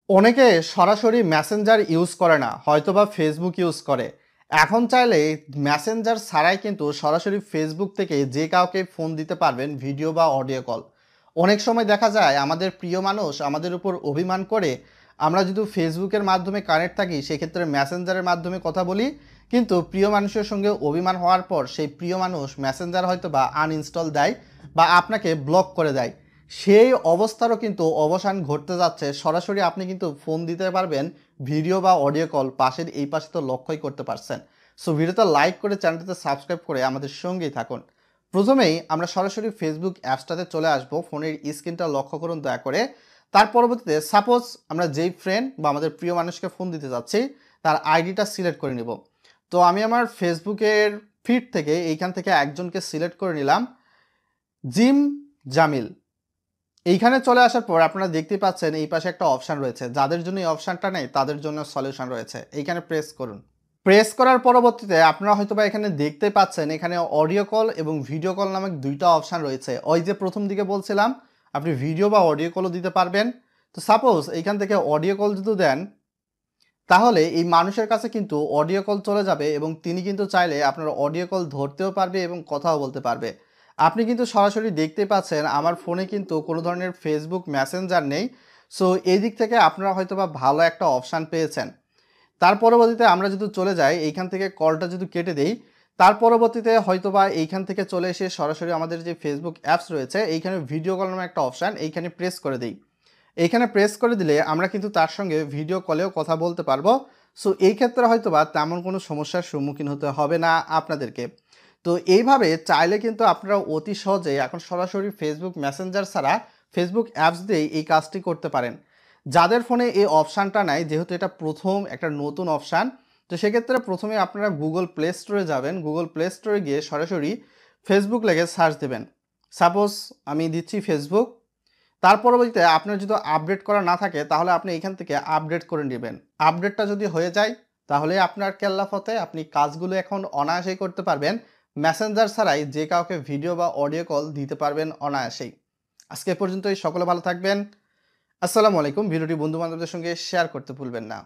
অনেকে সরাসরি Messenger use করে না, হয়তোবা ফেসবুক ইউজ করে। এখন চাইলে মেসেঞ্জার ছাড়াই কিন্তু সরাসরি ফেসবুক থেকে যে কাউকে ফোন দিতে পারবেন, ভিডিও বা অডিও কল। অনেক সময় দেখা যায় আমাদের প্রিয় মানুষ আমাদের উপর অভিমান করে আমরা যদি ফেসবুকের মাধ্যমে কানেক্ট থাকি সেক্ষেত্রে মেসেঞ্জারের মাধ্যমে কথা বলি, কিন্তু প্রিয় মানুষের সঙ্গে অভিমান হওয়ার পর সেই প্রিয় মানুষ মেসেঞ্জার হয়তো বা আনইনস্টল দেয় বা আপনাকে ব্লক করে দেয়। সেই অবস্থারও কিন্তু অবসান ঘটতে যাচ্ছে। সরাসরি আপনি কিন্তু ফোন দিতে পারবেন, ভিডিও বা অডিও কল পাশের এই পাশে তো লক্ষ্যই করতে পারছেন। সো ভিডিওটা লাইক করে চ্যানেলটাতে সাবস্ক্রাইব করে আমাদের সঙ্গেই থাকুন। প্রথমেই আমরা সরাসরি ফেসবুক অ্যাপসটাতে চলে আসব। ফোনের স্ক্রিনটা লক্ষ্য করুন দয়া করে। তার পরবর্তীতে সাপোজ আমরা যেই ফ্রেন্ড বা আমাদের প্রিয় মানুষকে ফোন দিতে যাচ্ছি তার আইডিটা সিলেক্ট করে নিব। তো আমি আমার ফেসবুকের ফিড থেকে এইখান থেকে একজনকে সিলেক্ট করে নিলাম, জিম জামিল। এইখানে চলে আসার পর আপনারা দেখতে পাচ্ছেন এই পাশে একটা অপশান রয়েছে। যাদের জন্য এই অপশানটা নেই তাদের জন্য সলিউশন রয়েছে। এইখানে প্রেস করুন। প্রেস করার পরবর্তীতে আপনারা হয়তোবা এখানে দেখতে পাচ্ছেন এখানে অডিও কল এবং ভিডিও কল নামক দুইটা অপশান রয়েছে। ওই যে প্রথম দিকে বলছিলাম আপনি ভিডিও বা অডিও কলও দিতে পারবেন। তো সাপোজ এইখান থেকে অডিও কল যদি দেন তাহলে এই মানুষের কাছে কিন্তু অডিও কল চলে যাবে এবং তিনি কিন্তু চাইলে আপনার অডিও কল ধরতেও পারবে এবং কথাও বলতে পারবে। আপনি কিন্তু সরাসরি দেখতে পাচ্ছেন আমার ফোনে কিন্তু কোনো ধরনের ফেসবুক মেসেঞ্জার নেই। সো এই দিক থেকে আপনারা হয়তোবা ভালো একটা অপশান পেয়েছেন। তার পরবর্তীতে আমরা যদি চলে যাই এইখান থেকে কলটা যদি কেটে দেই, তার পরবর্তীতে হয়তোবা এইখান থেকে চলে এসে সরাসরি আমাদের যে ফেসবুক অ্যাপস রয়েছে এইখানে ভিডিও কল নামে একটা অপশান, এইখানে প্রেস করে দিই। এইখানে প্রেস করে দিলে আমরা কিন্তু তার সঙ্গে ভিডিও কলেও কথা বলতে পারবো। সো এই ক্ষেত্রে হয়তোবা তেমন কোনো সমস্যার সম্মুখীন হতে হবে না আপনাদেরকে। তো এইভাবে চাইলে কিন্তু আপনারা অতি সহজেই এখন সরাসরি ফেসবুক মেসেঞ্জার ছাড়া ফেসবুক অ্যাপস দিয়েই এই কাজটি করতে পারেন। যাদের ফোনে এই অপশানটা নাই, যেহেতু এটা প্রথম একটা নতুন অপশান, তো সেক্ষেত্রে প্রথমে আপনারা গুগল প্লে স্টোরে যাবেন। গুগল প্লে স্টোরে গিয়ে সরাসরি ফেসবুক লেগে সার্চ দেবেন। সাপোজ আমি দিচ্ছি ফেসবুক। তার পরবর্তীতে আপনার যদি আপডেট করা না থাকে তাহলে আপনি এখান থেকে আপডেট করে নেবেন। আপডেটটা যদি হয়ে যায় তাহলে আপনার কেল্লা ফতে আপনি কাজগুলো এখন অনায়াসেই করতে পারবেন। মেসেঞ্জার ছাড়াই যে কাউকে ভিডিও বা অডিও কল দিতে পারবেন অনায়াসেই। আজকে এ পর্যন্তই। সকলে ভালো থাকবেন। আসসালামু আলাইকুম। ভিডিওটি বন্ধু বান্ধবদের সঙ্গে শেয়ার করতে ভুলবেন না।